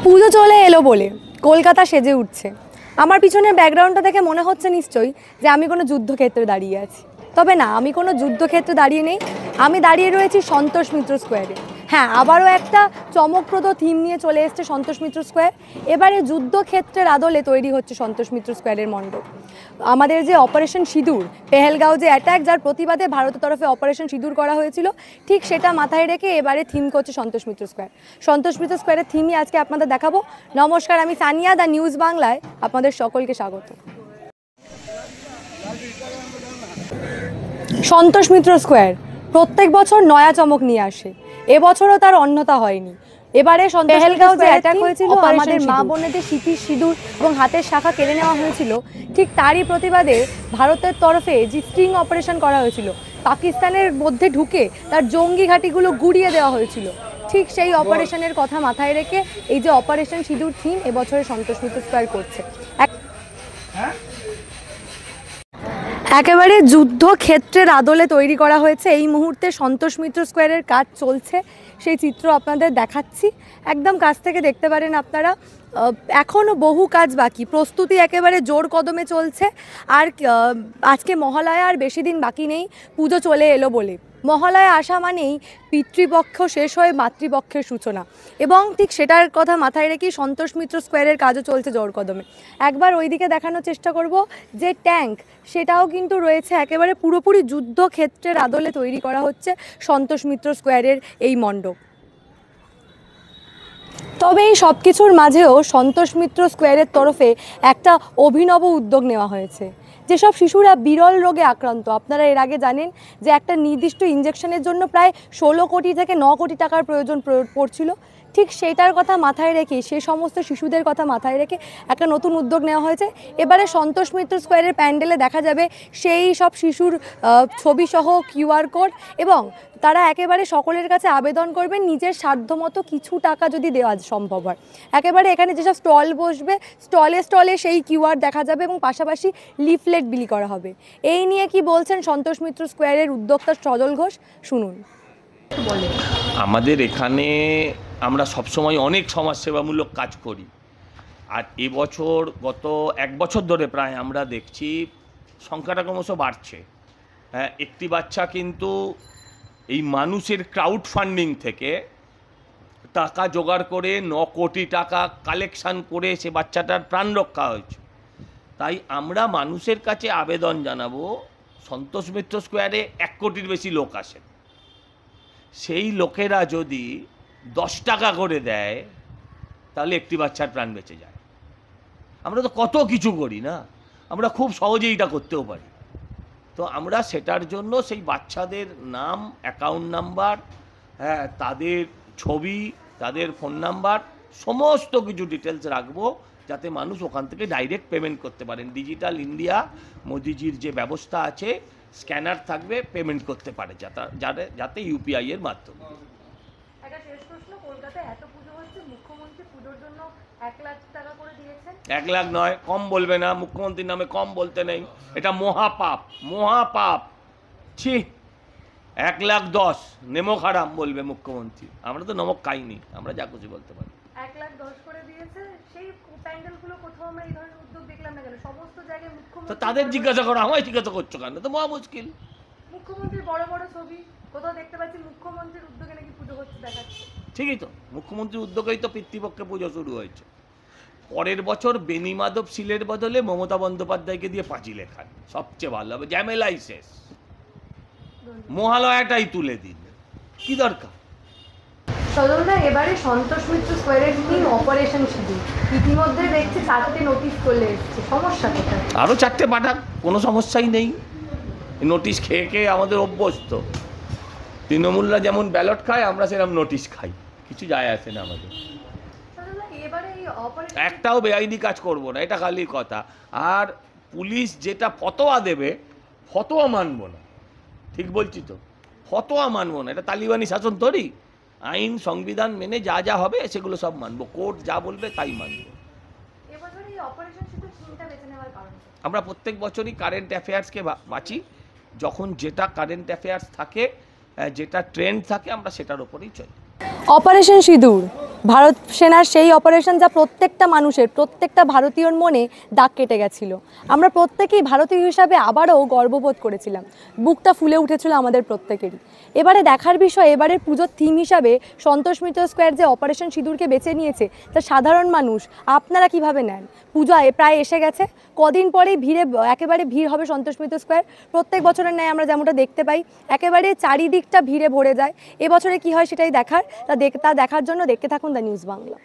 পুজো চলে এলো বলে কলকাতা সেজে উঠছে। আমার পিছনের ব্যাকগ্রাউন্ডটা দেখে মনে হচ্ছে নিশ্চয়ই যে আমি কোনো যুদ্ধক্ষেত্রে দাঁড়িয়ে আছি। তবে না, আমি কোনো যুদ্ধক্ষেত্রে দাঁড়িয়ে নেই, আমি দাঁড়িয়ে রয়েছি সন্তোষ মিত্র স্কোয়ারে। হ্যাঁ, আবারও একটা চমকপ্রদ থিম নিয়ে চলে এসছে সন্তোষ মিত্র স্কোয়ার। এবারে যুদ্ধক্ষেত্রের আদলে তৈরি হচ্ছে সন্তোষ মিত্র স্কোয়ারের মণ্ডপ। আমাদের যে অপারেশন সিঁদুর, পেহেলগাঁও যে অ্যাটাক, যার প্রতিবাদে ভারতের তরফে অপারেশন সিঁদুর করা হয়েছিল, ঠিক সেটা মাথায় রেখে এবারে থিম করছে সন্তোষ মিত্র স্কোয়ার। সন্তোষ মিত্র স্কোয়ারের থিমই আজকে আপনাদের দেখাবো। নমস্কার, আমি সানিয়া, দ্য নিউজ বাংলায় আপনাদের সকলকে স্বাগত। সন্তোষ মিত্র স্কোয়ার প্রত্যেক বছর নয়া চমক নিয়ে আসে, এবছরও তার অন্যথা হয়নি। এবারে পেহেলগাঁও যে অ্যাটাক হয়েছিল, আমাদের মা বোনেদের স্মৃতির সিঁদুর এবং হাতের শাখা কেড়ে নেওয়া হয়েছিল, ঠিক তারই প্রতিবাদে ভারতের তরফে যে স্ট্রিং অপারেশন করা হয়েছিল, পাকিস্তানের মধ্যে ঢুকে তার জঙ্গি ঘাঁটিগুলো গুড়িয়ে দেওয়া হয়েছিল, ঠিক সেই অপারেশনের কথা মাথায় রেখে এই যে অপারেশন সিঁদুর থিম এবছরে সন্তোষ মিত্র স্কোয়ার করছে। একেবারে যুদ্ধক্ষেত্রের আদলে তৈরি করা হয়েছে। এই মুহূর্তে সন্তোষ মিত্র স্কোয়ারের কাজ চলছে, সেই চিত্র আপনাদের দেখাচ্ছি। একদম কাছ থেকে দেখতে পারেন আপনারা। এখনও বহু কাজ বাকি, প্রস্তুতি একেবারে জোর কদমে চলছে। আর আজকে মহালয়া আর বেশি দিন বাকি নেই, পুজো চলে এলো বলে। মহালয়া আসা মানেই পিতৃপক্ষ শেষ হয়ে মাতৃপক্ষের সূচনা, এবং ঠিক সেটার কথা মাথায় রেখেই সন্তোষ মিত্র স্কোয়ারের কাজও চলছে জোর কদমে। একবার ওইদিকে দেখানোর চেষ্টা করব যে ট্যাঙ্ক, সেটাও কিন্তু রয়েছে। একেবারে পুরোপুরি যুদ্ধক্ষেত্রের আদলে তৈরি করা হচ্ছে সন্তোষ মিত্র স্কোয়ারের এই মণ্ডপ। তবে এই সব কিছুর মাঝেও সন্তোষ মিত্র স্কোয়ারের তরফে একটা অভিনব উদ্যোগ নেওয়া হয়েছে। যেসব শিশুরা বিরল রোগে আক্রান্ত, আপনারা এর আগে জানেন যে একটা নির্দিষ্ট ইঞ্জেকশনের জন্য প্রায় 16 কোটি থেকে 9 কোটি টাকার প্রয়োজন পড়ছিল, ঠিক সেইটার কথা মাথায় রেখে, সে সমস্ত শিশুদের কথা মাথায় রেখে একটা নতুন উদ্যোগ নেওয়া হয়েছে। এবারে সন্তোষ মিত্র স্কোয়ারের প্যান্ডেলে দেখা যাবে সেই সব শিশুর ছবিসহ QR কোড, এবং তারা একেবারে সকলের কাছে আবেদন করবেন নিজের সাধ্যমতো কিছু টাকা যদি দেওয়া সম্ভব হয়। একেবারে এখানে যেসব স্টল বসবে, স্টলে স্টলে সেই QR দেখা যাবে, এবং পাশাপাশি লিফলেট বিলি করা হবে। এই নিয়ে কি বলছেন সন্তোষ মিত্র স্কোয়ারের উদ্যোক্তা সজল ঘোষ, শুনুন। আমাদের এখানে আমরা সবসময় অনেক সমাজসেবামূলক কাজ করি, আর এবছর গত 1 বছর ধরে প্রায় আমরা দেখছি সংখ্যাটা ক্রমশ বাড়ছে। হ্যাঁ, একটি বাচ্চা কিন্তু এই মানুষের ক্রাউড ফান্ডিং থেকে টাকা জোগাড় করে 9 কোটি টাকা কালেকশান করে সে বাচ্চাটার প্রাণ রক্ষা হয়েছে। তাই আমরা মানুষের কাছে আবেদন জানাবো, সন্তোষ মিত্র স্কোয়ারে 1 কোটির বেশি লোক আসে, সেই লোকেরা যদি 10 টাকা করে দেয় তাহলে একটি বাচ্চার প্রাণ বেঁচে যায়। আমরা তো কত কিছু করি না, আমরা খুব সহজেই এটা করতেও পারি। তো আমরা সেটার জন্য সেই বাচ্চাদের নাম, অ্যাকাউন্ট নাম্বার, হ্যাঁ, তাদের ছবি, তাদের ফোন নাম্বার, সমস্ত কিছু ডিটেলস রাখবো, যাতে মানুষ ওখান থেকে ডাইরেক্ট পেমেন্ট করতে পারেন। ডিজিটাল ইন্ডিয়া, মোদিজির যে ব্যবস্থা আছে, স্ক্যানার থাকবে, পেমেন্ট করতে পারে যাতে UPI এর মাধ্যমে। একটা শেষ প্রশ্ন, কলকাতায় এত পুজো হচ্ছে, মুখ্যমন্ত্রী পুজোর জন্য 1 লাখ টাকা করে দিয়েছেন। 1 লাখ নয়, কম বলবে না, মুখ্যমন্ত্রীর নামে কম বলতে নেই, এটা মহাপাপ, মহাপাপ। ছি, 1,10,000 নেমক হারাম বলবে মুখ্যমন্ত্রী। আমরা তো নমক খাইনি, আমরা যা খুশি বলতে পারি। 1,10,000 করে দিয়েছে, সেই প্যান্ডেলগুলো কোথাও আমরা এই ধরনের উদ্যোগ দেখলাম না কেন? সমস্ত জায়গায় মুখ্যমন্ত্রী। তো তাদের জিজ্ঞাসা করো, আমায় জিজ্ঞাসা করছো কেন? তো মহা মুশকিল। মুখ্যমন্ত্রীর বড় বড় ছবি কোথাও দেখতে পাচ্ছি, মুখ্যমন্ত্রীর উদ্যোগে নাকি পুজো হচ্ছে দেখাচ্ছে। ঠিকই তো, মুখ্যমন্ত্রীর উদ্যোগেই তো পিতৃপক্ষে পুজো শুরু হয়েছে। পরের বছর বেনি মাধব শিলের বদলে মমতা বন্দ্যোপাধ্যায়কে দিয়ে পাঁচি লেখান, সবচেয়ে ভালো হবে, ঝামেলাই শেষ। মহালয়াটাই তুলে দিন, কি দরকার? সজলদা, এবারে সন্তোষ মিত্র স্কোয়ারের থিম অপারেশন সিঁদুর, ইতিমধ্যে দেখছি 4টে নোটিশ চলে এসেছে, সমস্যা কোথায়? আরও 4টে পাঠাক, কোনো সমস্যাই নেই। নোটিশ খেয়ে খেয়ে আমাদের অভ্যস্ত। তৃণমূলরা যেমন ব্যালট খায়, আমরা সেরকম নোটিশ খাই, কিছু যায় আসে না আমাদের। একটাও বেআইনি কাজ করবো না, এটা খালি কথা। আর পুলিশ যেটা ফতোয়া দেবে, ফতোয়া মানবো না, ঠিক বলছি তো? ফতোয়া মানবো না, এটা তালিবানি শাসন তৈরি। আইন সংবিধান মেনে যা যা হবে সেগুলো সব মানবো, কোর্ট যা বলবে তাই মানবো। আমরা প্রত্যেক বছরই কারেন্ট অ্যাফেয়ার্সকে বাঁচি, যখন যেটা কারেন্ট অ্যাফেয়ার্স থাকে, যেটা ট্রেন্ড থাকে, আমরা সেটার ওপরেই চলি। অপারেশন সিঁদুর ভারত সেনার সেই অপারেশন যা প্রত্যেকটা মানুষের, প্রত্যেকটা ভারতীয়র মনে দাগ কেটে গেছিল। আমরা প্রত্যেকেই ভারতীয় হিসাবে আবারও গর্ববোধ করেছিলাম, বুকটা ফুলে উঠেছিল আমাদের প্রত্যেকেরই। এবারে দেখার বিষয়, এবারের পুজোর থিম হিসাবে সন্তোষ মিত্র স্কোয়ার যে অপারেশন সিঁদুরকে বেছে নিয়েছে, তা সাধারণ মানুষ আপনারা কিভাবে নেন? পূজা প্রায় এসে গেছে, কদিন পরেই একেবারে ভিড় হবে সন্তোষ মিত্র স্কোয়ার। প্রত্যেক বছরের ন্যায় আমরা যেমনটা দেখতে পাই, একেবারে চারিদিকটা ভিড়ে ভরে যায়। এবছরে কি হয় সেটাই তা দেখার জন্য দেখতে থাকুন দ্য নিউজ বাংলা।